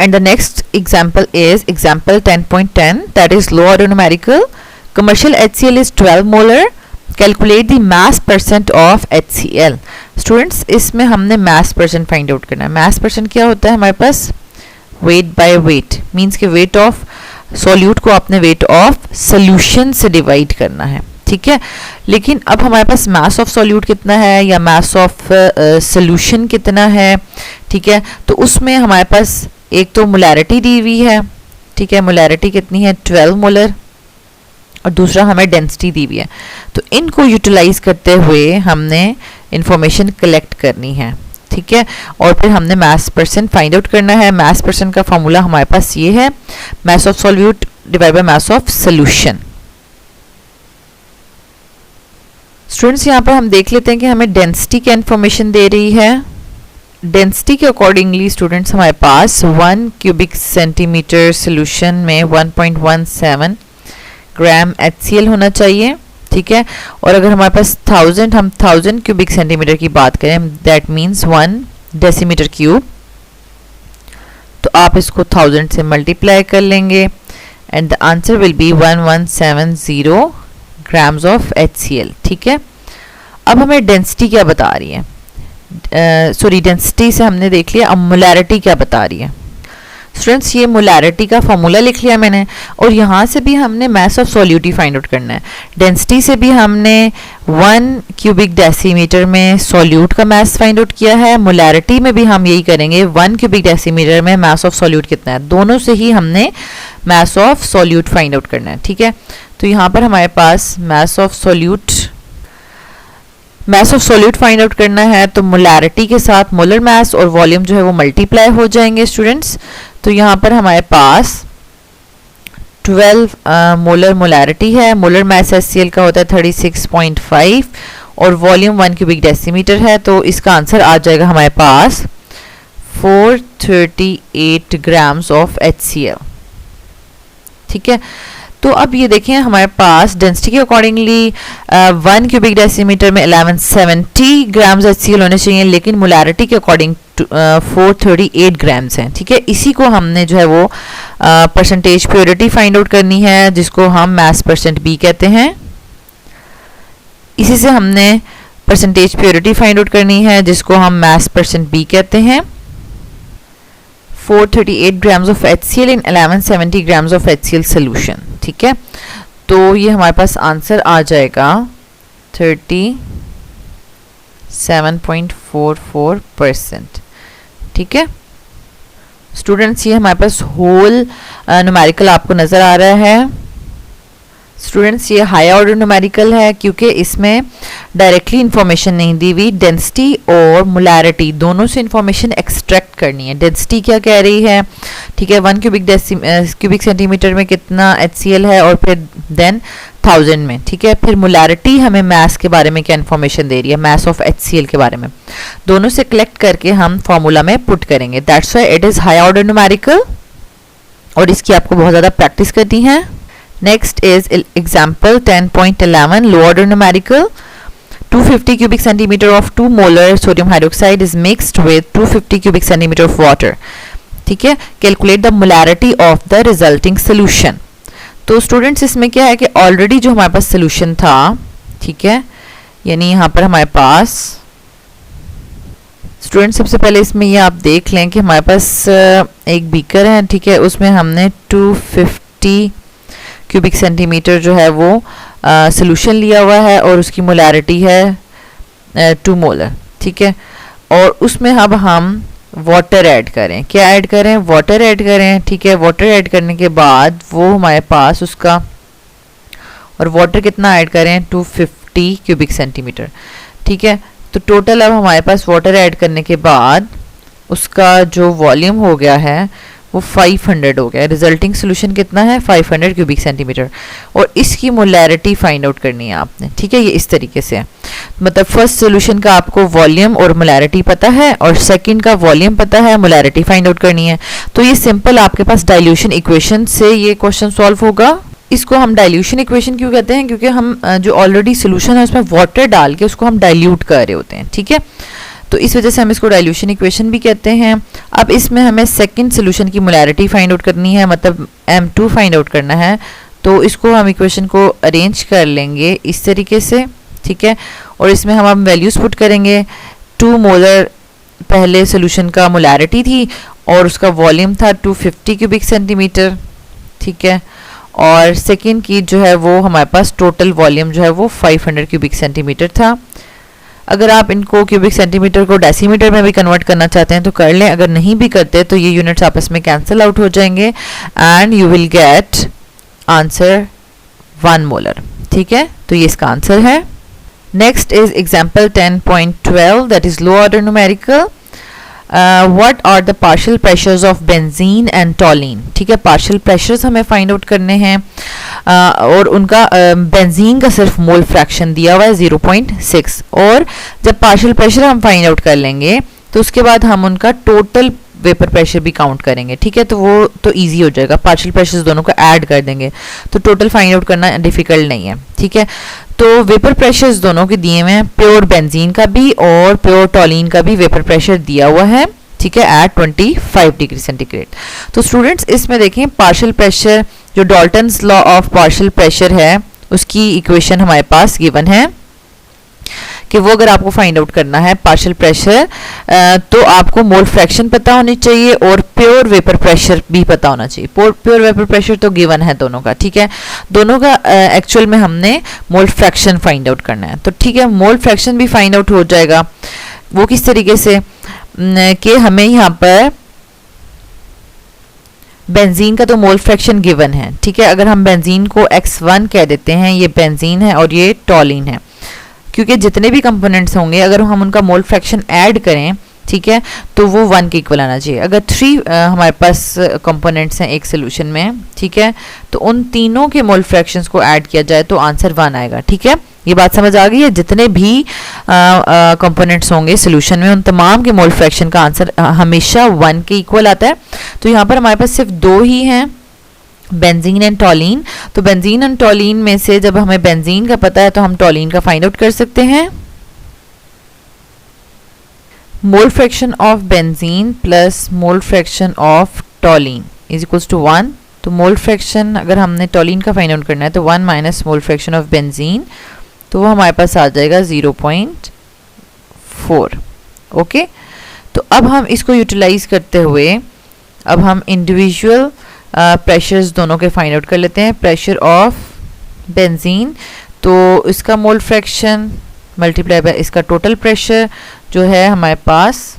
And the next example is example 10.10, that is low order numerical. Commercial HCl is 12 molar. Calculate the mass percent of HCl. Students, इसमें हमने mass percent find out करना है. mass percent क्या होता है हमारे पास? weight by weight, means कि weight of solute को आपने weight of solution से divide करना है, ठीक है. लेकिन अब हमारे पास mass of solute कितना है या mass of solution कितना है, ठीक है. तो उसमें हमारे पास एक तो मोलैरिटी दी हुई है, ठीक है. मोलैरिटी कितनी है? 12 मोलर. और दूसरा हमें डेंसिटी दी हुई है. तो इनको यूटिलाइज करते हुए हमने इंफॉर्मेशन कलेक्ट करनी है, ठीक है. और फिर हमने मास परसेंट फाइंड आउट करना है. मास परसेंट का फॉर्मूला हमारे पास ये है, मास of solute divide by mass of solution. Students, यहाँ पर हम देख लेते हैं कि हमें डेंसिटी क्या इंफॉर्मेशन दे रही है. डेंसिटी के अकॉर्डिंगली स्टूडेंट्स हमारे पास 1 क्यूबिक सेंटीमीटर सोल्यूशन में 1.17 ग्राम HCl होना चाहिए, ठीक है. और अगर हमारे पास 1000 क्यूबिक सेंटीमीटर की बात करें, दैट मीन्स 1 डेसीमीटर क्यूब. तो आप इसको 1000 से मल्टीप्लाई कर लेंगे and the answer will B 1170 grams of HCl, ठीक है. अब हमें डेंसिटी क्या बता रही है? डेंसिटी से हमने देख लिया. अब मोलैरिटी क्या बता रही है? स्टूडेंट्स, ये मोलैरिटी का फॉर्मूला लिख लिया मैंने, और यहाँ से भी हमने mass of solute find out करना है. डेंसिटी से भी हमने 1 क्यूबिक डेसीमीटर में सॉल्यूट का मास फाइंड आउट किया है. मोलैरिटी में भी हम यही करेंगे, 1 क्यूबिक डेसीमीटर में मास ऑफ सॉल्यूट कितना है. दोनों से ही हमने mass of solute find out करना है, ठीक है. तो यहाँ पर हमारे पास mass of solute find out करना है. तो मोलैरिटी के साथ मोलर मास और वॉल्यूम जो है वो मल्टीप्लाई हो जाएंगे स्टूडेंट्स. तो यहाँ पर हमारे पास 12 मोलर मोलैरिटी है. मोलर मास HCl का होता है 36.5 और वॉल्यूम 1 क्यूबिक डेसीमीटर है. तो इसका आंसर आ जाएगा हमारे पास 438 ग्राम्स ऑफ HCl, ठीक है. तो अब ये देखें, हमारे पास डेंसिटी के अकॉर्डिंगली 1 क्यूबिक डेसीमीटर में 1170 ग्राम्स HCl होने चाहिए, लेकिन मोलैरिटी के अकॉर्डिंग 438 ग्राम्स हैं, ठीक है. इसी को हमने जो है वो परसेंटेज प्योरिटी फाइंड आउट करनी है, जिसको हम मास परसेंट B कहते हैं. इसी से हमने परसेंटेज प्योरिटी फाइंड आउट करनी है, जिसको हम मास परसेंट B कहते हैं. 438 grams of HCl in 1170 grams of HCl solution, ठीक है. तो ये हमारे पास आंसर आ जाएगा 37.44%, ठीक है. स्टूडेंट्स, ये हमारे पास होल न्यूमेरिकल आपको नज़र आ रहा है. स्टूडेंट्स, ये हाई ऑर्डर न्यूमेरिकल है क्योंकि इसमें डायरेक्टली इंफॉर्मेशन नहीं दी हुई. डेंसिटी और मोलैरिटी दोनों से इंफॉर्मेशन एक्सट्रैक्ट करनी है. डेंसिटी क्या कह रही है, ठीक है, 1 क्यूबिक सेंटीमीटर में कितना HCl है, और फिर देन 1000 में, ठीक है. फिर मोलैरिटी हमें मास के बारे में क्या इंफॉर्मेशन दे रही है, मास ऑफ HCl के बारे में. दोनों से कलेक्ट करके हम फॉर्मूला में पुट करेंगे. That's why it is high order numerical, और इसकी आपको बहुत ज़्यादा प्रैक्टिस करनी है. Next is example 10.11, low order numerical. 250 cubic centimeter of 2 molar sodium hydroxide is mixed with 250 cubic centimeter of water, ठीक है. Calculate the molarity of the resulting solution. तो स्टूडेंट्स, इसमें क्या है कि ऑलरेडी जो हमारे पास सोल्यूशन था, ठीक है, यानी यहाँ पर हमारे पास स्टूडेंट सबसे पहले इसमें ये आप देख लें कि हमारे पास एक बीकर है, ठीक है. उसमें हमने 250 क्यूबिक सेंटीमीटर जो है वो सोल्यूशन लिया हुआ है, और उसकी मोलैरिटी है 2 मोलर, ठीक है. और उसमें अब हम वाटर ऐड करें. क्या ऐड करें? वाटर ऐड करें, ठीक है. वाटर ऐड करने के बाद वो हमारे पास उसका, और वाटर कितना ऐड करें? 250 क्यूबिक सेंटीमीटर, ठीक है. तो टोटल अब हमारे पास वाटर ऐड करने के बाद उसका जो वॉल्यूम हो गया है वो 500 हो गया. रिजल्टिंग सोल्यूशन कितना है? 500 क्यूबिक सेंटीमीटर. और इसकी मोलैरिटी फाइंड आउट करनी है आपने, ठीक है. ये इस तरीके से है, मतलब फर्स्ट सोल्यूशन का आपको वॉल्यूम और मोलैरिटी पता है, और सेकंड का वॉल्यूम पता है, मोलैरिटी फाइंड आउट करनी है. तो ये सिंपल आपके पास डाइल्यूशन इक्वेशन से ये क्वेश्चन सॉल्व होगा. इसको हम डाइल्यूशन इक्वेशन क्यों कहते हैं? क्योंकि हम जो ऑलरेडी सोल्यूशन है उसमें वाटर डाल के उसको हम डाइल्यूट कर रहे होते हैं, ठीक है. तो इस वजह से हम इसको डाइल्यूशन इक्वेशन भी कहते हैं। अब इसमें हमें सेकंड सोल्यूशन की मोलैरिटी फाइंड आउट करनी है, मतलब M2 फाइंड आउट करना है। तो इसको हम इक्वेशन को अरेंज कर लेंगे इस तरीके से, ठीक है। और इसमें हम वैल्यूज़ पुट करेंगे। 2 मोलर पहले सोल्यूशन का मोलैरिटी थी और उसका वॉल्यूम था 250 क्यूबिक सेंटीमीटर, ठीक है। और सेकेंड की जो है वो हमारे पास टोटल वॉल्यूम जो है वो 500 क्यूबिक सेंटीमीटर था। अगर आप इनको क्यूबिक सेंटीमीटर को डेसीमीटर में भी कन्वर्ट करना चाहते हैं तो कर लें, अगर नहीं भी करते तो ये यूनिट्स आपस में कैंसिल आउट हो जाएंगे and you will get answer 1 molar, ठीक है। तो ये इसका आंसर है। Next is example 10.12 that is low order numerical. What are the partial pressures of benzene and toluene, ठीक है। पार्शियल प्रेशर्स हमें फाइंड आउट करने हैं और उनका बेंजीन का सिर्फ मोल फ्रैक्शन दिया हुआ है 0.6, और जब पार्शियल प्रेशर हम फाइंड आउट कर लेंगे तो उसके बाद हम उनका टोटल वेपर प्रेशर भी काउंट करेंगे, ठीक है। तो वो तो इजी हो जाएगा, पार्शियल प्रेशर्स दोनों को ऐड कर देंगे तो टोटल फाइंड आउट करना डिफिकल्ट नहीं है, ठीक है। तो वेपर प्रेशर्स दोनों के दिए हुए हैं, प्योर बेंजीन का भी और प्योर टॉलिन का भी वेपर प्रेशर दिया हुआ है, ठीक है, एट 25 डिग्री सेंटीग्रेड। तो स्टूडेंट्स इसमें देखें पार्शियल प्रेशर, जो Dalton's law of partial pressure है उसकी इक्वेशन हमारे पास गिवन है कि वो अगर आपको फाइंड आउट करना है पार्शियल प्रेशर तो आपको मोल फ्रैक्शन पता होनी चाहिए और प्योर वेपर प्रेशर भी पता होना चाहिए। प्योर वेपर प्रेशर तो गिवन है दोनों का, ठीक है। दोनों का एक्चुअल में हमने मोल फ्रैक्शन फाइंड आउट करना है, तो ठीक है मोल फ्रैक्शन भी फाइंड आउट हो जाएगा। वो किस तरीके से कि हमें यहाँ पर बेंजीन का तो मोल फ्रैक्शन गिवन है, ठीक है। अगर हम बेंजीन को x1 कह देते हैं, ये बेंजीन है और ये टॉलिन है, क्योंकि जितने भी कंपोनेंट्स होंगे अगर हम उनका मोल फ्रैक्शन ऐड करें, ठीक है, तो वो 1 के इक्वल आना चाहिए। अगर 3 हमारे पास कंपोनेंट्स हैं एक सोल्यूशन में, ठीक है, तो उन तीनों के मोल फ्रैक्शंस को ऐड किया जाए तो आंसर 1 आएगा, ठीक है। ये बात समझ आ गई है? जितने भी कंपोनेंट्स होंगे सोल्यूशन में उन तमाम के मोल फ्रैक्शन का आंसर हमेशा 1 के इक्वल आता है। तो यहाँ पर हमारे पास सिर्फ 2 ही हैं, बेंजीन एंड टॉलिन। तो बेंजीन एंड टॉलिन में से जब हमें बेंजीन का पता है तो हम टॉलिन का फाइंड आउट कर सकते हैं। Mole fraction of benzene plus mole fraction of toluene is equals to 1। तो मोल फ्रैक्शन अगर हमने टॉलिन का फाइंड आउट करना है तो 1 minus mole fraction of benzene, तो वो हमारे पास आ जाएगा 0.4। ओके, तो अब हम इसको यूटिलाइज करते हुए अब हम इंडिविजुअल प्रेशर्स दोनों के फाइंड आउट कर लेते हैं। प्रेशर ऑफ बेंजीन, तो इसका मोल फ्रैक्शन मल्टीप्लाई बाय इसका टोटल प्रेशर जो है हमारे पास,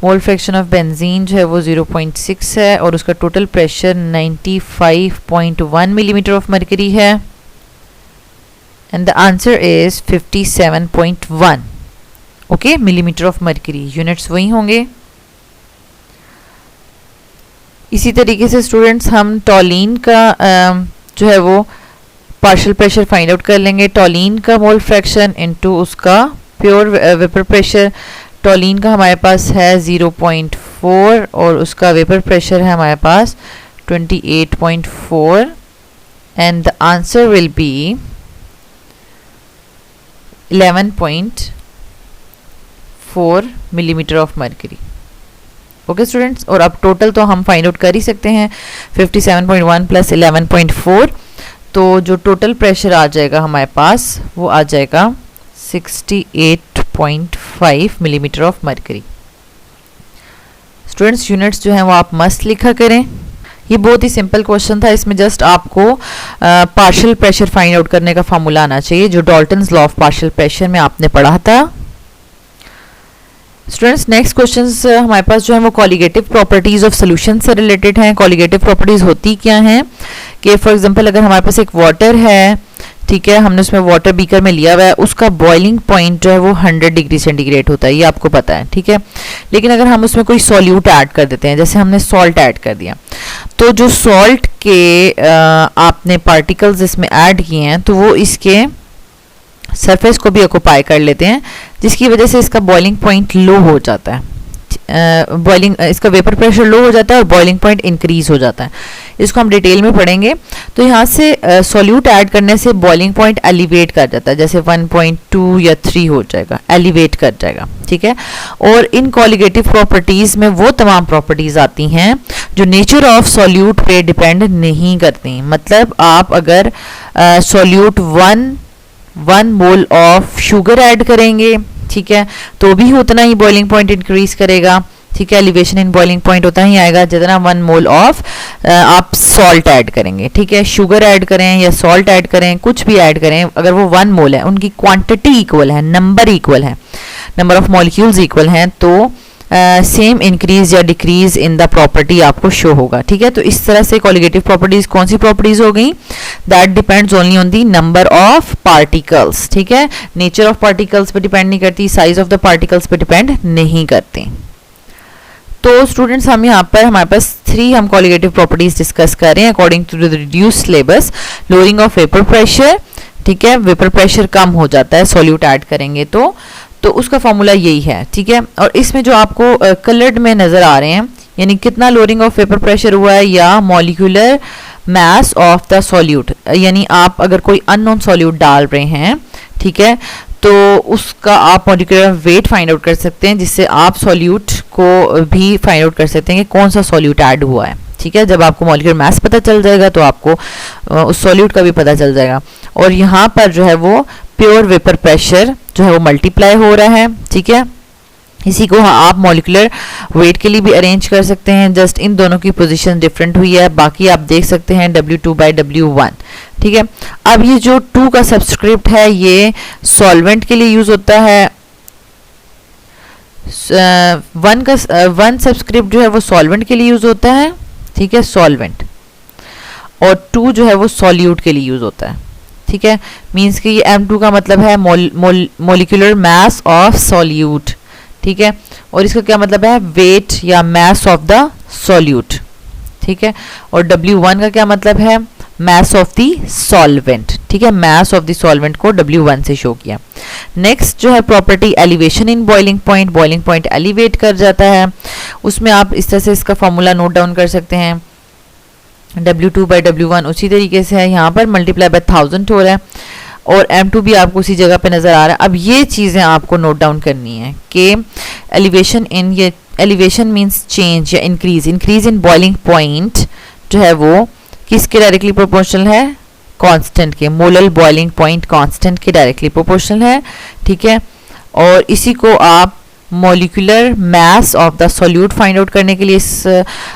मोल फ्रैक्शन ऑफ बेंजीन जो है वो 0.6 है और उसका total pressure 95.1 millimetre of mercury है and the answer is 57.1 okay millimetre of mercury. Units वही होंगे। इसी तरीके से स्टूडेंट्स हम टॉलिन का जो है वो पार्शियल प्रेशर फाइंड आउट कर लेंगे। टॉलिन का मोल फ्रैक्शन इनटू उसका प्योर वेपर प्रेशर। टॉलिन का हमारे पास है 0.4 और उसका वेपर प्रेशर है हमारे पास 28.4 and the answer will B 11.4 millimetre of mercury. Okay students, और अब टोटल तो हम फाइंड आउट कर ही सकते हैं 57.1 प्लस 11.4, तो जो टोटल प्रेशर आ जाएगा हमारे पास वो आ जाएगा 68.5 millimetre of mercury. Students units जो हैं वो आप मस्त लिखा करें। ये बहुत ही सिंपल क्वेश्चन था, इसमें जस्ट आपको पार्शियल प्रेशर फाइंड आउट करने का फॉर्मूला आना चाहिए जो Dalton's law of partial pressure में आपने पढ़ा था। स्टूडेंट्स नेक्स्ट क्वेश्चंस हमारे पास जो है वो कॉलिगेटिव प्रॉपर्टीज ऑफ सॉल्यूशन से रिलेटेड हैं। कॉलिगेटिव प्रॉपर्टीज होती क्या हैं कि फॉर एग्जांपल अगर हमारे पास एक वाटर है, ठीक है, हमने उसमें वाटर बीकर में लिया हुआ है, उसका बॉइलिंग पॉइंट जो है वो 100 डिग्री सेंटीग्रेड होता है, ये आपको पता है, ठीक है। लेकिन अगर हम उसमें कोई सॉल्यूट ऐड कर देते हैं, जैसे हमने सॉल्ट ऐड कर दिया, तो जो सॉल्ट के आपने पार्टिकल्स इसमें ऐड किए हैं तो वो इसके सरफेस को भी ऑक्यूपाई कर लेते हैं, जिसकी वजह से इसका बॉइलिंग पॉइंट लो हो जाता है। इसका वेपर प्रेशर लो हो जाता है और बॉइलिंग पॉइंट इंक्रीज हो जाता है। इसको हम डिटेल में पढ़ेंगे। तो यहाँ से सॉल्यूट ऐड करने से बॉइलिंग पॉइंट एलिवेट कर जाता है, जैसे 1.2 या 3 हो जाएगा, एलिवेट कर जाएगा, ठीक है। और इन कॉलिगेटिव प्रॉपर्टीज़ में वो तमाम प्रॉपर्टीज़ आती हैं जो नेचर ऑफ सॉल्यूट पे डिपेंड नहीं करती। मतलब आप अगर solute 1 mole of sugar add करेंगे, ठीक है, तो भी उतना ही बॉइलिंग पॉइंट इंक्रीज करेगा, ठीक है। एलिवेशन इन बॉइलिंग पॉइंट उतना ही आएगा जितना 1 मोल ऑफ आप सॉल्ट ऐड करेंगे, ठीक है। शुगर ऐड करें या सॉल्ट ऐड करें, कुछ भी ऐड करें, अगर वो 1 मोल है, उनकी क्वांटिटी इक्वल है, नंबर इक्वल है, नंबर ऑफ मॉलिक्यूल्स इक्वल हैं, तो सेम इंक्रीज या डिक्रीज इन द प्रॉपर्टी आपको शो होगा, ठीक है। तो इस तरह से कॉलिगेटिव प्रॉपर्टीज कौन सी प्रॉपर्टीज हो गई? That depends only on the number of particles, ठीक है। नेचर ऑफ पार्टिकल्स पे डिपेंड नहीं करती, साइज ऑफ द पार्टिकल्स पे डिपेंड नहीं करती। तो स्टूडेंट्स हम यहाँ पर हमारे पास 3 हम कॉलिगेटिव प्रॉपर्टीज डिस्कस कर रहे हैं according to the reduced syllabus. Lowering of vapour pressure, ठीक है, वेपर प्रेशर कम हो जाता है सॉल्यूट ऐड करेंगे तो उसका फॉर्मूला यही है, ठीक है। और इसमें जो आपको कलर्ड में नजर आ रहे हैं, यानी कितना लोअरिंग ऑफ वेपर प्रेशर हुआ है या molecular mass of the solute, यानी आप अगर कोई अननोन सॉल्यूट डाल रहे हैं, ठीक है, तो उसका आप मॉलिक्यूलर वेट फाइंड आउट कर सकते हैं, जिससे आप सॉल्यूट को भी फाइंड आउट कर सकते हैं कि कौन सा सॉल्यूट ऐड हुआ है, ठीक है। जब आपको मॉलिक्यूलर मास पता चल जाएगा तो आपको उस सॉल्यूट का भी पता चल जाएगा। और यहाँ पर जो है वो प्योर वेपर प्रेशर जो है वो मल्टीप्लाई हो रहा है, ठीक है। इसी को आप मॉलिक्यूलर वेट के लिए भी अरेंज कर सकते हैं, जस्ट इन दोनों की पोजीशन डिफरेंट हुई है, बाकी आप देख सकते हैं W2/W1, ठीक है। अब ये जो 2 का सब्सक्रिप्ट है ये सॉल्वेंट के लिए यूज होता है, 1 सब्सक्रिप्ट जो है वो सॉल्वेंट के लिए यूज होता है, ठीक है, सॉल्वेंट, और 2 जो है वो सॉल्यूट के लिए यूज होता है, ठीक है। मींस कि ये M2 का मतलब है मॉलिक्यूलर मास ऑफ सॉल्यूट, ठीक है, और इसका क्या मतलब है? वेट या मास ऑफ द सॉल्यूट, ठीक है। और W1 का क्या मतलब है? मास ऑफ द सॉल्वेंट, ठीक है, मास ऑफ द सॉल्वेंट को W1 से शो किया। नेक्स्ट जो है property elevation in boiling point elevate कर जाता है, उसमें आप इस तरह से इसका फॉर्मूला नोट डाउन कर सकते हैं, W2/W1 उसी तरीके से है, यहाँ पर मल्टीप्लाई बाय 1000 हो रहा है, और M2 भी आपको उसी जगह पे नज़र आ रहा है। अब ये चीज़ें आपको नोट डाउन करनी है कि एलिवेशन मींस चेंज या इंक्रीज इन बॉइलिंग पॉइंट जो है वो किसके डायरेक्टली प्रोपोर्शनल है? कांस्टेंट के, मोलल बॉइलिंग पॉइंट कांस्टेंट के डायरेक्टली प्रोपोर्शनल है, ठीक है। और इसी को आप molecular mass of the solute find out करने के लिए इस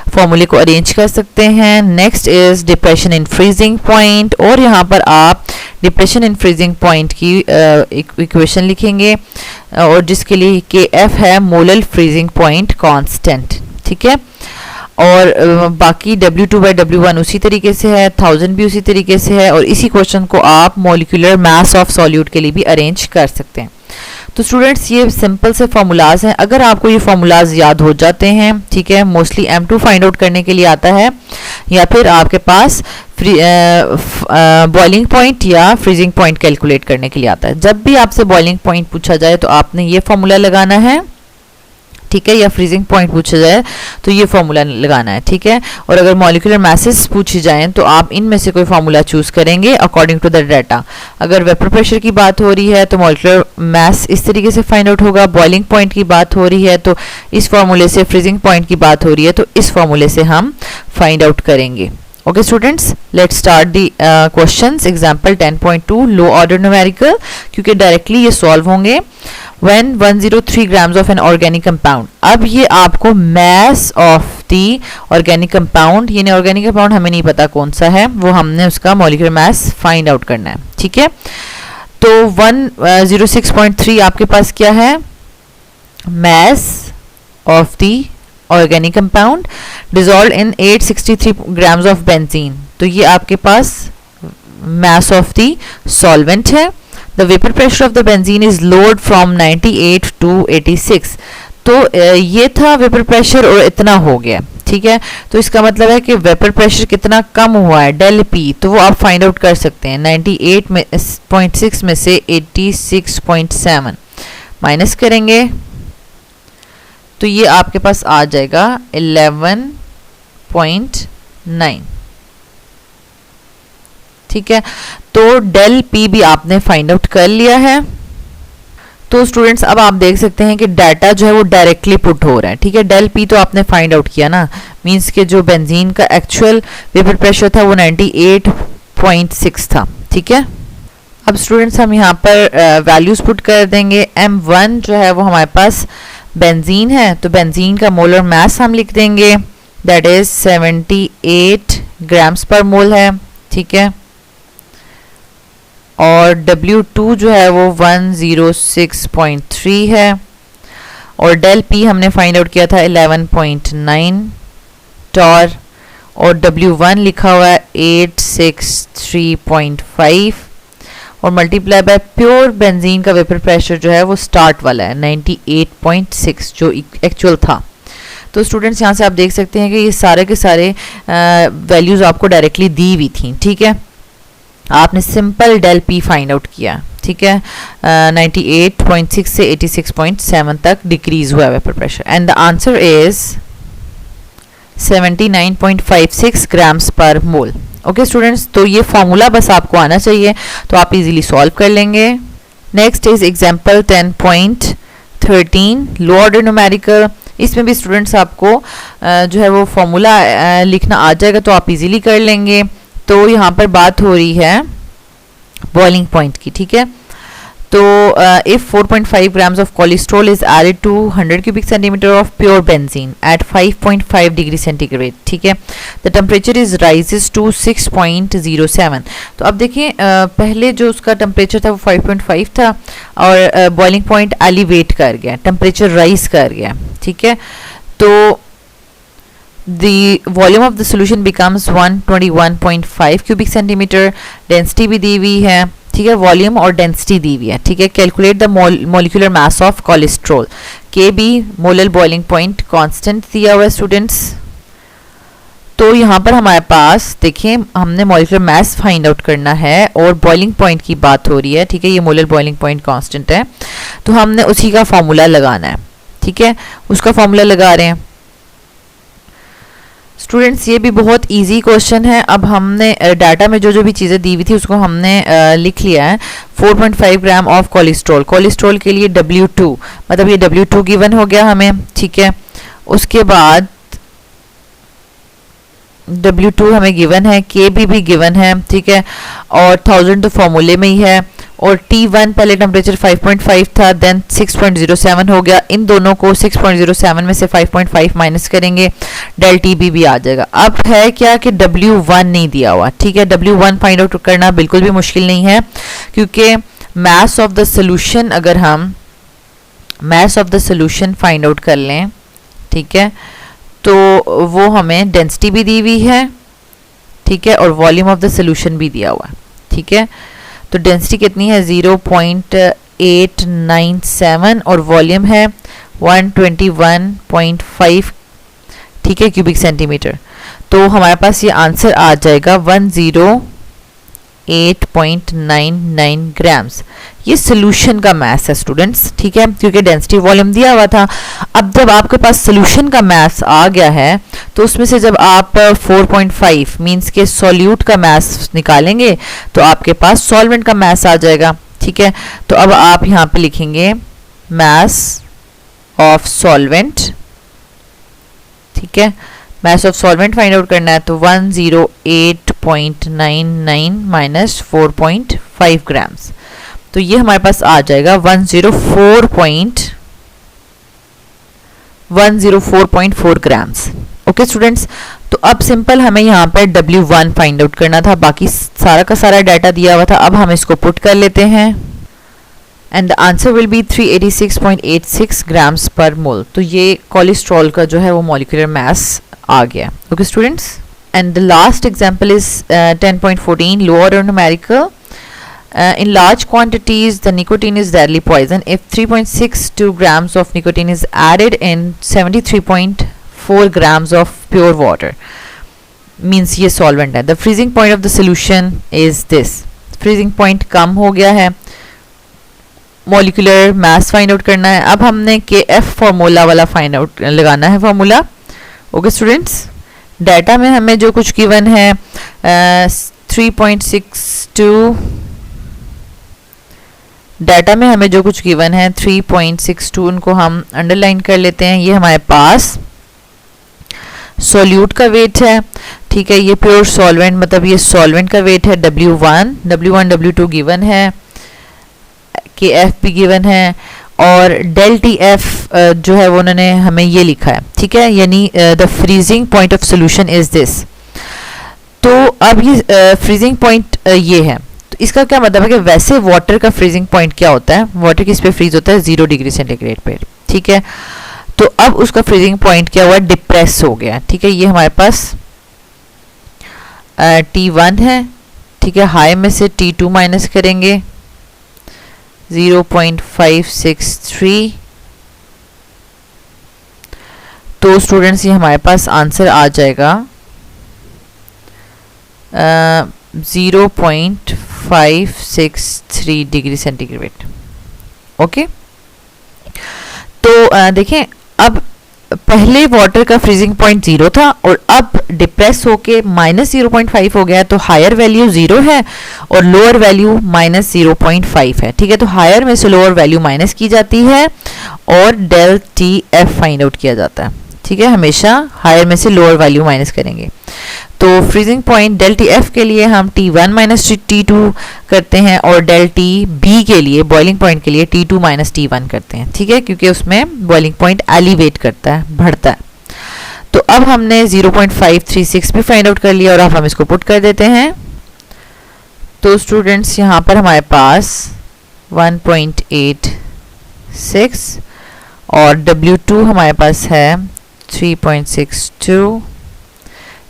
फॉर्मूले को अरेंज कर सकते हैं। Next is depression in freezing point, और यहाँ पर आप डिप्रेशन इन फ्रीजिंग पॉइंट की इक्वेशन लिखेंगे, और जिसके लिए KF है मोलल फ्रीजिंग पॉइंट कांस्टेंट, ठीक है। और बाकी W2/W1 उसी तरीके से है, 1000 भी उसी तरीके से है, और इसी क्वेश्चन को आप मॉलिक्यूलर मास ऑफ सॉल्यूट के लिए भी अरेंज कर सकते हैं। तो स्टूडेंट्स ये सिंपल से फार्मूलाज हैं, अगर आपको ये फार्मूलाज याद हो जाते हैं, ठीक है, मोस्टली M2 फाइंड आउट करने के लिए आता है, या फिर आपके पास बॉइलिंग पॉइंट या फ्रीजिंग पॉइंट कैलकुलेट करने के लिए आता है। जब भी आपसे बॉइलिंग पॉइंट पूछा जाए तो आपने ये फार्मूला लगाना है, ठीक है, या फ्रीजिंग पॉइंट पूछा जाए तो ये फार्मूला लगाना है, ठीक है। और अगर मॉलिक्यूलर मासेस पूछी जाएं तो आप इनमें से कोई फार्मूला चूज करेंगे अकॉर्डिंग टू द डाटा। अगर वेपर प्रेशर की बात हो रही है तो मॉलिक्यूलर मास इस तरीके से फाइंड आउट होगा, बॉइलिंग पॉइंट की बात हो रही है तो इस फार्मूले से, फ्रीजिंग पॉइंट की बात हो रही है तो इस फार्मूले से हम फाइंड आउट करेंगे। Okay students, let's start the questions. Example 10.2 low order numerical, क्योंकि डायरेक्टली ये सॉल्व होंगे। When 103 grams of an organic compound, अब ये आपको mass of the organic compound, यानी organic compound हमें नहीं पता कौन सा है, वो हमने उसका molecular mass find out करना है, ठीक है। तो 106.3 आपके पास क्या है? mass of the organic compound dissolved in 863 grams of benzene, तो ये आपके पास mass of the solvent है। The vapor pressure of the benzene is lowered from 98 to 86, तो ये था वेपर प्रेशर और इतना हो गया, ठीक है। तो इसका मतलब है कि वेपर प्रेशर कितना कम हुआ है, डेल पी, तो वो आप फाइंड आउट कर सकते हैं। 98.6 में से 86.7 माइनस करेंगे तो ये आपके पास आ जाएगा 11.9, ठीक है, तो डेल पी भी आपने फाइंड आउट कर लिया है। तो स्टूडेंट्स अब आप देख सकते हैं कि डाटा जो है वो डायरेक्टली पुट हो रहा है। ठीक है, डेल पी तो आपने फाइंड आउट किया ना, मींस के जो बेंजीन का एक्चुअल वेपर प्रेशर था वो 98.6 था। ठीक है, अब स्टूडेंट्स हम यहाँ पर वैल्यूज पुट कर देंगे। M1 जो है वो हमारे पास बेंजीन है, तो बेंजीन का मोलर मास हम लिख देंगे, दैट इज 78 ग्राम्स पर मोल है। ठीक है, और W2 जो है वो 106.3 है, और डेल P हमने फाइंड आउट किया था 11.9 टॉर, और W1 लिखा हुआ है 863.5, और मल्टीप्लाई बाय प्योर बेंजीन का वेपर प्रेशर जो है वो स्टार्ट वाला है 98.6 जो एक्चुअल था। तो स्टूडेंट्स यहाँ से आप देख सकते हैं कि ये सारे के सारे वैल्यूज़ आपको डायरेक्टली दी हुई थी। ठीक है, आपने simple del P find out किया। ठीक है, 98.6 से 86.7 तक डिक्रीज हुआ vapour pressure, and the answer is 79.56 grams per mole. Okay students, तो ये फॉर्मूला बस आपको आना चाहिए, तो आप इजीली सॉल्व कर लेंगे। Next is example 10.13 low order numerical. इसमें भी स्टूडेंट्स आपको जो है वो फॉर्मूला लिखना आ जाएगा, तो आप इजीली कर लेंगे। तो यहाँ पर बात हो रही है बॉइलिंग पॉइंट की। ठीक है, तो if 4.5 grams of cholesterol is added to 100 cubic centimeter of pure benzene at 5.5 degree centigrade, ठीक है, the temperature is rises to 6.07। तो अब देखिए पहले जो उसका टेम्परेचर था वो 5.5 था, और बॉइलिंग पॉइंट एलिवेट कर गया, टेम्परेचर राइज कर गया। ठीक है, तो the volume of the solution becomes 121.5 cubic centimeter, density भी दी हुई है। ठीक है, वॉल्यूम और डेंसिटी दी हुई है। ठीक है, calculate the molecular mass of cholesterol, K B molar boiling point constant दिया हुआ है स्टूडेंट्स। तो यहाँ पर हमारे पास देखिए हमने मॉलिक्यूलर मास फाइंड आउट करना है और बॉइलिंग पॉइंट की बात हो रही है। ठीक है, ये मोलर बॉइलिंग पॉइंट कांस्टेंट है, तो हमने उसी का फॉर्मूला लगाना है। ठीक है, उसका फॉर्मूला लगा रहे हैं स्टूडेंट्स। ये भी बहुत इजी क्वेश्चन है। अब हमने डाटा में जो जो भी चीज़ें दी हुई थी उसको हमने लिख लिया है। 4.5 ग्राम ऑफ कोलेस्ट्रॉल, कोलेस्ट्रॉल के लिए W2, मतलब ये W2 गिवन हो गया हमें। ठीक है, उसके बाद W2 हमें गिवन है, KB भी गिवन है। ठीक है, और 1000 तो फॉर्मूले में ही है, और T1 पहले टेम्परेचर 5.5 था, देन 6.07 हो गया। इन दोनों को 6.07 में से 5.5 माइनस करेंगे, डेल TB भी आ जाएगा। अब है क्या कि W1 नहीं दिया हुआ। ठीक है, W1 फाइंड आउट करना बिल्कुल भी मुश्किल नहीं है, क्योंकि मास ऑफ द सोल्यूशन, अगर हम mass of the solution find out कर लें, ठीक है, तो वो हमें डेंसिटी भी दी हुई है। ठीक है, और वॉल्यूम ऑफ द सोल्यूशन भी दिया हुआ है। ठीक है, तो डेंसिटी कितनी है 0.897, और वॉल्यूम है 121.5, ठीक है, क्यूबिक सेंटीमीटर। तो हमारे पास ये आंसर आ जाएगा 108.99 ग्राम्स। ये सोल्यूशन का मास है स्टूडेंट्स। ठीक है, क्योंकि डेंसिटी वॉल्यूम दिया हुआ था। अब जब आपके पास सोल्यूशन का मास आ गया है, तो उसमें से जब आप 4.5 मींस के सॉल्यूट का मास निकालेंगे, तो आपके पास सॉल्वेंट का मास आ जाएगा। ठीक है, तो अब आप यहाँ पे लिखेंगे मास ऑफ सॉल्वेंट। ठीक है, mass of solvent find out करना है, तो 108.99 माइनस 4.5 ग्राम्स, तो ये हमारे पास आ जाएगा 104.4 ग्राम्स। ओके स्टूडेंट्स, तो अब सिंपल हमें यहाँ पर W1 फाइंड आउट करना था, बाकी सारा का सारा डाटा दिया हुआ था। अब हम इसको पुट कर लेते हैं, and the answer will B 386.86 grams per mole. तो ये कोलेस्ट्रॉल का जो है वो मॉलिक्यूलर मास आ गया। Okay students, and the last example is 10.14 low order numerical. In large quantities, the nicotine is deadly poison. If 3.62 grams of nicotine is added in 73.4 grams of pure water, means ये solvent है. The freezing point of the solution is this. Freezing point कम हो गया है, molecular mass find out करना है. अब हमने KF formula वाला find out लगाना है formula. Okay students, डाटा में हमें जो कुछ गिवन है 3.62 डाटा में हमें जो कुछ गिवन है 3.62 उनको हम अंडरलाइन कर लेते हैं। ये हमारे पास सॉल्यूट का वेट है, ठीक है। ये प्योर सॉल्वेंट मतलब ये सॉल्वेंट का वेट है W1, W2 गिवन है, KF भी गिवन है और डेल TF जो है वो उन्होंने हमें ये लिखा है, ठीक है। यानी the freezing point of solution is this. तो अब ये फ्रीजिंग पॉइंट ये है, तो इसका क्या मतलब है कि वैसे वाटर का फ्रीजिंग पॉइंट क्या होता है, वाटर किस पे फ्रीज होता है 0 डिग्री सेंटीग्रेड पे, ठीक है। तो अब उसका फ्रीजिंग पॉइंट क्या हुआ, डिप्रेस हो गया, ठीक है। ये हमारे पास T1 है, ठीक है। हाई में से T2 माइनस करेंगे 0.563, तो स्टूडेंट्स ये हमारे पास आंसर आ जाएगा 0.563 डिग्री सेंटीग्रेड, ओके। तो देखें अब पहले वाटर का फ्रीजिंग पॉइंट 0 था और अब डिप्रेस होके -0.5 हो गया, तो हायर वैल्यू 0 है और लोअर वैल्यू -0.5 है, ठीक है। तो हायर में से लोअर वैल्यू माइनस की जाती है और डेल TF फाइंड आउट किया जाता है, ठीक है। हमेशा हायर में से लोअर वैल्यू माइनस करेंगे। तो फ्रीजिंग पॉइंट डेल TF के लिए हम T1 माइनस T2 करते हैं और डेल TB के लिए बॉइलिंग पॉइंट के लिए T2 माइनस T1 करते हैं, ठीक है, क्योंकि उसमें बॉइलिंग पॉइंट एलिवेट करता है, बढ़ता है। तो अब हमने 0.536 भी फाइंड आउट कर लिया और अब हम इसको पुट कर देते हैं। तो स्टूडेंट्स यहाँ पर हमारे पास 1.86 और W2 हमारे पास है 3.62,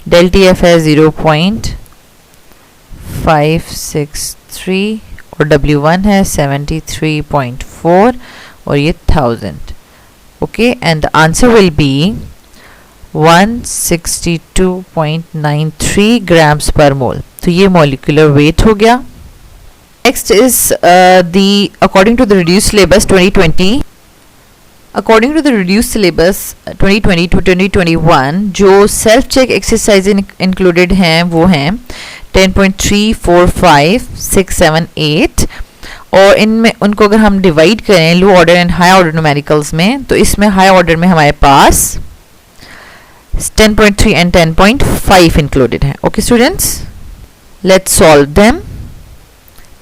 डेल TF है 0.563 और W1 है 73.4 और ये 1000, okay. And the answer will be 162.93 grams per mole. तो ये मॉलिक्यूलर वेट हो गया। Next is the according to the reduced syllabus 2020 according to the reduced syllabus 2020 to 2021 जो सेल्फ चेक एक्सरसाइज इंक्लूडेड हैं वो हैं 10.3, 4, 5, 6, 7, 8 और इनमें उनको अगर हम डिवाइड करें low order and high order numericals में, तो इसमें हाई ऑर्डर में हमारे पास 10.3 एंड 10.5 इंक्लूडेड है, okay students. Let's solve them.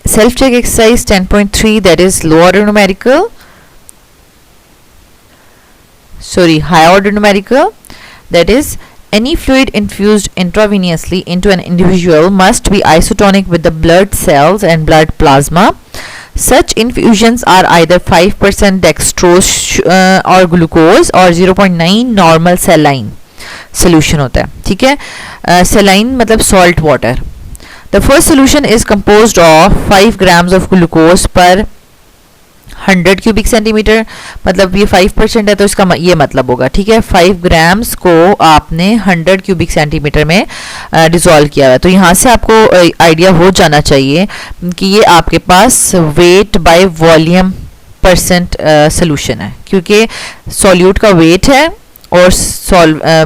Self check exercise 10.3 that is low order numerical, high order numerical, that is any fluid infused intravenously into an individual must be isotonic with the blood cells and blood plasma. Such infusions are either 5% dextrose or glucose or 0.9 normal saline solution होता है, ठीक है। saline मतलब salt water. The first solution is composed of 5 grams of glucose per 100 cubic centimetre, मतलब ये 5% है तो इसका ये मतलब होगा, ठीक है। 5 ग्राम्स को आपने 100 क्यूबिक सेंटीमीटर में डिसॉल्व किया है। तो यहाँ से आपको आइडिया हो जाना चाहिए कि ये आपके पास weight by volume percent solution है, क्योंकि सॉल्यूट का वेट है और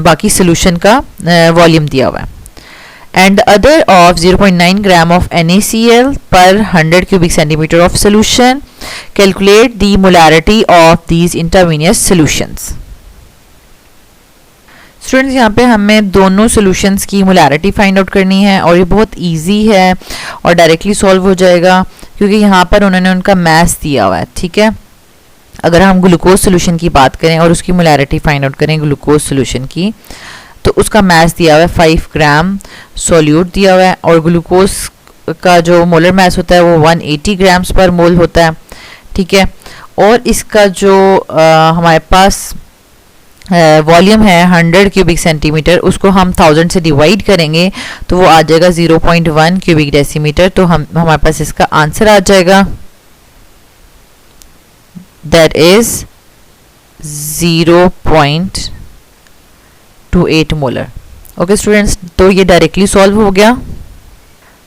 बाकी सोल्यूशन का वॉल्यूम दिया हुआ है। And the other of 0.9 gram of NaCl per 100 cubic centimeter of solution. Calculate the molarity of these intravenous solutions. Students यहाँ पे हमें दोनों सॉल्यूशंस की मोलारिटी फाइंड आउट करनी है और ये बहुत इजी है और डायरेक्टली सॉल्व हो जाएगा क्योंकि यहाँ पर उन्होंने उनका मास दिया हुआ है, ठीक है। अगर हम ग्लूकोज सॉल्यूशन की बात करें और उसकी मोलारिटी फाइंड आउट करें ग्लूकोज सॉल्यूशन की, तो उसका मास दिया हुआ है 5 ग्राम सॉल्यूट दिया हुआ है और ग्लूकोज का जो मोलर मास होता है वो 180 ग्राम्स पर मोल होता है, ठीक है। और इसका जो हमारे पास वॉल्यूम है 100 क्यूबिक सेंटीमीटर, उसको हम 1000 से डिवाइड करेंगे तो वो आ जाएगा 0.1 क्यूबिक डेसीमीटर। तो हमारे पास इसका आंसर आ जाएगा that is 0.28 molar. Okay students, तो ये डायरेक्टली सॉल्व हो गया।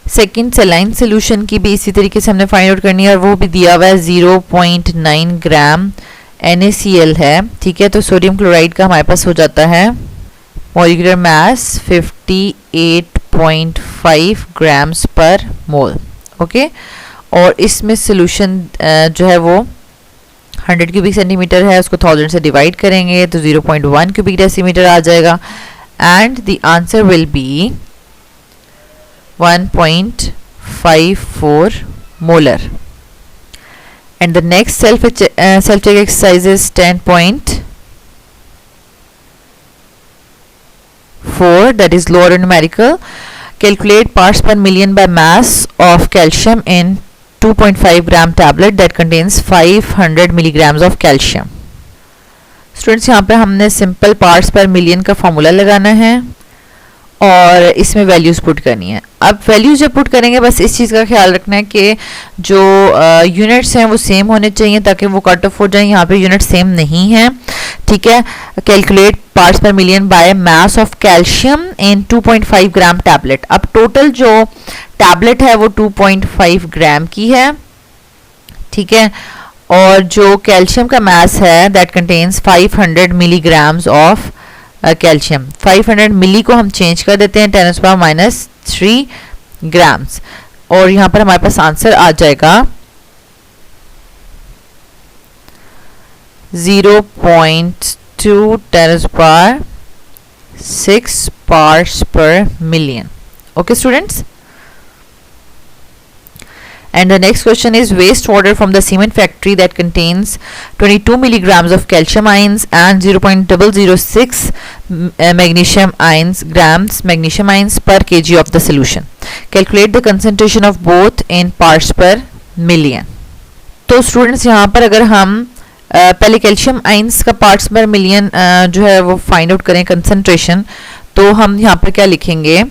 सेकेंड सेलाइन सोल्यूशन की भी इसी तरीके से हमने फाइंड आउट करनी है और वो भी दिया हुआ है 0.9 ग्राम NaCl है, ठीक है। तो सोडियम क्लोराइड का हमारे पास हो जाता है molecular mass 58.4 2.5 grams per mole. Okay, और इसमें सोल्यूशन जो है वो 100 क्यूबिक सेंटीमीटर है, उसको 1000 से डिवाइड करेंगे तो 0.1 क्यूबिक डेसीमीटर आ जाएगा and the answer will B 1.54 molar. And the next self-check exercise is 10.4, that is lower numerical. Calculate parts per million by mass of calcium in 2.5 gram tablet that contains 500 milligrams of calcium. Students, यहाँ पे हमने simple parts पर million का formula लगाना है और इसमें values put करनी है। अब वैल्यूज़ जब पुट करेंगे बस इस चीज़ का ख्याल रखना है कि जो यूनिट्स हैं वो सेम होने चाहिए ताकि वो कट ऑफ हो जाए। यहाँ पे यूनिट सेम नहीं है, ठीक है। कैलकुलेट पार्ट्स पर million by mass of calcium in 2.5 gram tablet. अब टोटल जो टैबलेट है वो 2.5 ग्राम की है, ठीक है, और जो कैल्शियम का मास है that contains 500 milligrams of calcium. 500 मिली को हम चेंज कर देते हैं 10⁻³ ग्राम्स और यहाँ पर हमारे पास आंसर आ जाएगा 0.2 10⁻⁶ parts per million. Okay students, and the next question is wastewater from the cement factory that contains 22 milligrams of calcium ions and 0.006 grams magnesium ions per kg of the solution. Calculate the concentration of both in parts per million. तो students यहाँ पर अगर हम पहले calcium ions का parts पर million जो है वो फाइंड आउट करें कंसंट्रेशन, तो हम यहाँ पर क्या लिखेंगे,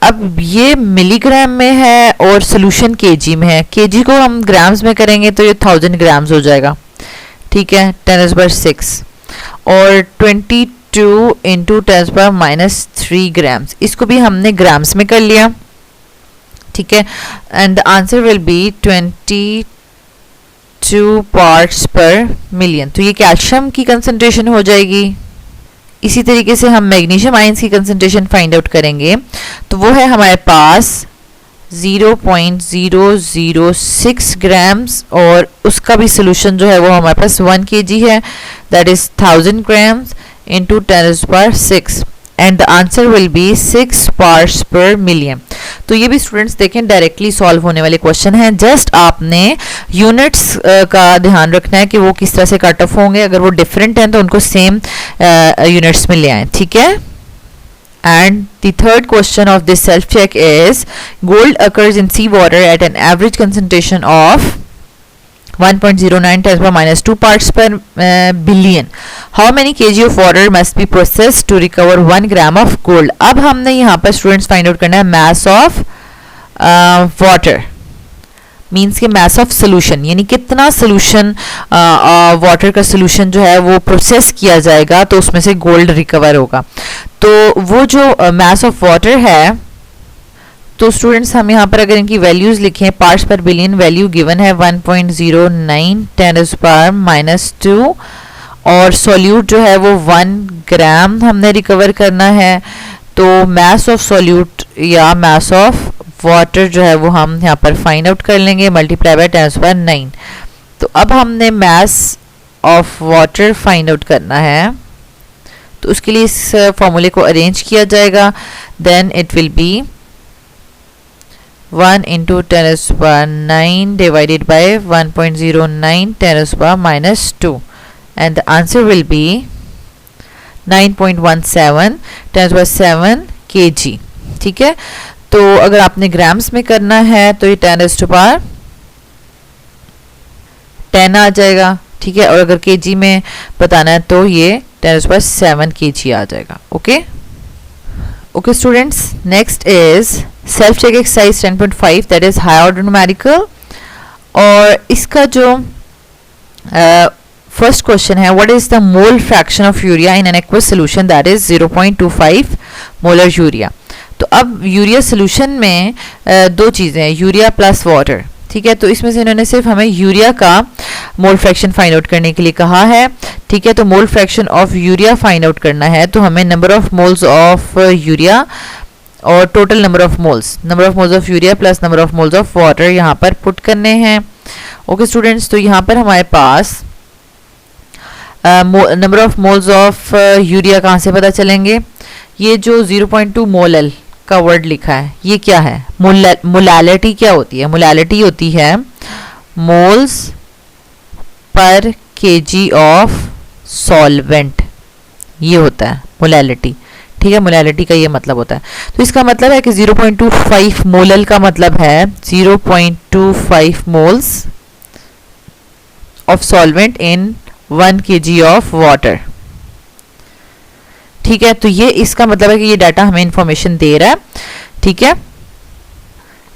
अब ये मिलीग्राम में है और सोल्यूशन केजी में है। केजी को हम ग्राम्स में करेंगे तो ये 1000 ग्राम्स हो जाएगा, ठीक है, 10⁻⁶, और 22 इंटू 10⁻³ ग्राम्स, इसको भी हमने ग्राम्स में कर लिया, ठीक है, and the answer will B 22 parts पर मिलियन। तो ये कैल्शियम की कंसंट्रेशन हो जाएगी। इसी तरीके से हम मैग्नीशियम आयंस की कंसंट्रेशन फाइंड आउट करेंगे तो वो है हमारे पास 0.006 ग्राम्स और उसका भी सोल्यूशन जो है वो हमारे पास 1 kg है, that is 1000 grams into 10⁻⁶, and the answer will B 6 parts पर मिलियन। तो ये भी स्टूडेंट्स देखें डायरेक्टली सॉल्व होने वाले क्वेश्चन हैं, जस्ट आपने यूनिट्स का ध्यान रखना है कि वो किस तरह से कट ऑफ होंगे, अगर वो डिफरेंट हैं तो उनको सेम यूनिट्स में ले आएं, ठीक है। And the third question of this self check is gold occurs in sea water at an average concentration of 1.09 10⁻² parts per billion. How many kg of water must be processed to recover 1 gram of gold? अब हमने यहाँ पर students find out करना है mass of water, means के mass of solution, यानी कितना solution water का सोल्यूशन जो है वो प्रोसेस किया जाएगा तो उसमें से गोल्ड रिकवर होगा। तो वो जो mass of water है, तो स्टूडेंट्स हम यहाँ पर अगर इनकी वैल्यूज लिखें, पार्ट्स पर बिलियन वैल्यू गिवन है 1.09 10⁻² और सॉल्यूट जो है वो 1 ग्राम हमने रिकवर करना है, तो मास ऑफ सॉल्यूट या मास ऑफ वाटर जो है वो हम यहाँ पर फाइंड आउट कर लेंगे मल्टीप्लाई बाय 10⁻⁹। तो अब हमने mass of water find out करना है, तो उसके लिए इस फॉर्मूले को अरेंज किया जाएगा, then it will be 1 into 10⁻⁹ divided by 1.09 10⁻⁻² and the answer will be 9.17 10⁻⁷ kg, ठीक है। तो अगर आपने ग्राम्स में करना है तो ये 10⁻10 आ जाएगा, ठीक है, और अगर केजी में बताना है तो ये 10⁻⁷ kg आ जाएगा। Okay okay students, next is self check exercise 10.5 that is higher order numerical, और इसका जो फर्स्ट क्वेश्चन है, what is the mole fraction of urea in an aqueous solution that is 0.25 molar urea। तो अब urea solution में दो चीज़ें हैं, यूरिया प्लस वाटर, ठीक है, तो इसमें से इन्होंने सिर्फ हमें यूरिया का मोल फ्रैक्शन फाइंड आउट करने के लिए कहा है। ठीक है, तो mole fraction of urea find out करना है, तो हमें number of moles of urea और total number of moles of urea plus number of moles of water यहाँ पर पुट करने हैं। ओके स्टूडेंट्स, तो यहाँ पर हमारे पास number of moles of urea कहाँ से पता चलेंगे? ये जो 0.2 मोल का वर्ड लिखा है ये क्या है? मोलैलिटी क्या होती है? मोलैलिटी होती है moles per KG of solvent, ये होता है मोलैलिटी। ठीक है, मोलैलिटी का ये मतलब होता है। तो इसका मतलब है कि 0.25 मोलल का मतलब है 0.25 moles of solvent in 1 kg of water. ठीक है, तो ये इसका मतलब है कि ये डाटा हमें इंफॉर्मेशन दे रहा है। ठीक है,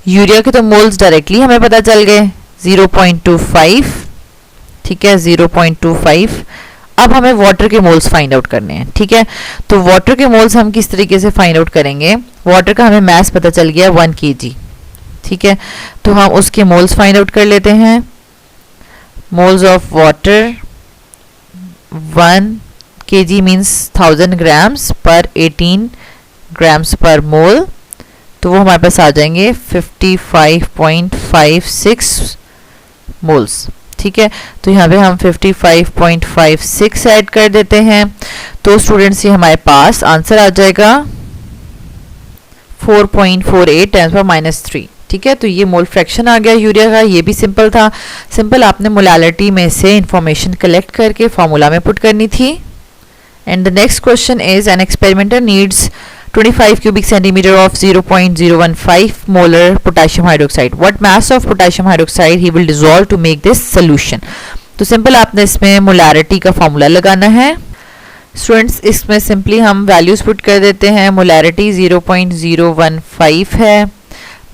यूरिया के तो मोल्स डायरेक्टली हमें पता चल गए 0.25। ठीक है, 0.25। अब हमें वाटर के मोल्स फाइंड आउट करने हैं। ठीक है, तो वाटर के मोल्स हम किस तरीके से फाइंड आउट करेंगे? वाटर का हमें मास पता चल गया 1 kg। ठीक है, तो हम उसके मोल्स फाइंड आउट कर लेते हैं। Moles of water 1 kg means 1000 grams पर 18 ग्राम्स पर मोल, तो वो हमारे पास आ जाएंगे 55.56 मोल्स। ठीक है, तो यहाँ पे हम 55.56 ऐड कर देते हैं, तो स्टूडेंट्स ये हमारे पास आंसर आ जाएगा 4.48 × 3। ठीक है, तो ये मोल फ्रैक्शन आ गया यूरिया का। ये भी सिंपल था, सिंपल आपने मोलैलिटी में से इंफॉर्मेशन कलेक्ट करके फॉर्मूला में पुट करनी थी। And the next question is an experimenter needs 25 cubic centimeter of 0.015 molar potassium hydroxide. What mass of potassium hydroxide he will dissolve to make this solution? तो simple आपने इसमें molarity का formula लगाना है। Students, इसमें simply हम values put कर देते हैं। मोलैरिटी 0.015 है,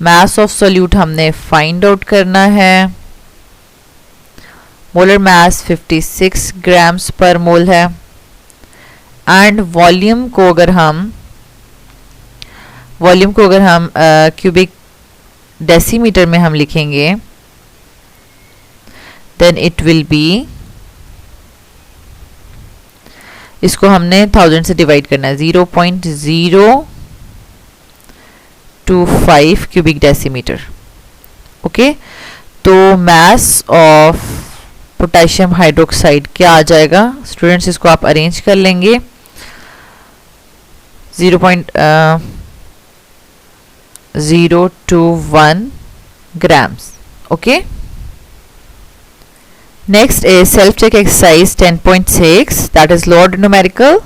मास ऑफ सोल्यूट हमने फाइंड आउट करना है, मोलर मास 56 ग्राम्स पर मोल है, एंड वॉल्यूम को अगर हम क्यूबिक डेसीमीटर में हम लिखेंगे देन इट विल बी, इसको हमने 1000 से डिवाइड करना है, 0.025 क्यूबिक डेसीमीटर। ओके, तो मास ऑफ पोटेशियम हाइड्रोक्साइड क्या आ जाएगा? स्टूडेंट्स, इसको आप अरेंज कर लेंगे 0.021 grams. Okay, next is self check exercise 10.6, that is lower numerical.